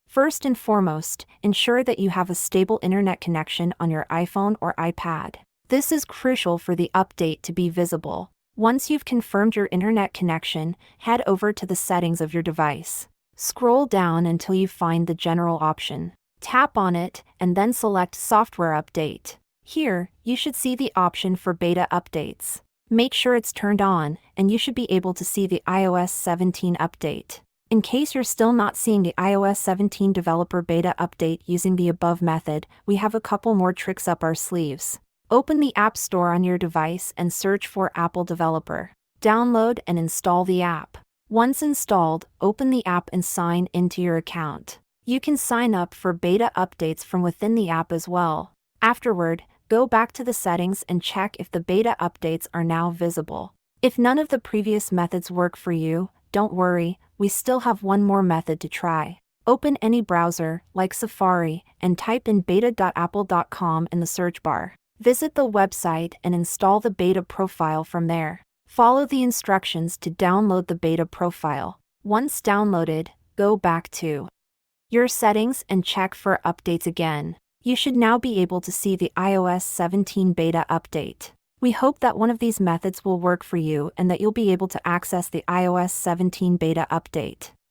First and foremost, ensure that you have a stable internet connection on your iPhone or iPad. This is crucial for the update to be visible. Once you've confirmed your internet connection, head over to the settings of your device. Scroll down until you find the General option. Tap on it, and then select Software Update. Here, you should see the option for beta updates. Make sure it's turned on, and you should be able to see the iOS 17 update. In case you're still not seeing the iOS 17 developer beta update using the above method, we have a couple more tricks up our sleeves. Open the App Store on your device and search for Apple Developer. Download and install the app. Once installed, open the app and sign into your account. You can sign up for beta updates from within the app as well. Afterward, go back to the settings and check if the beta updates are now visible. If none of the previous methods work for you, don't worry, we still have one more method to try. Open any browser, like Safari, and type in beta.apple.com in the search bar. Visit the website and install the beta profile from there. Follow the instructions to download the beta profile. Once downloaded, go back to your settings and check for updates again. You should now be able to see the iOS 17 beta update. We hope that one of these methods will work for you and that you'll be able to access the iOS 17 beta update.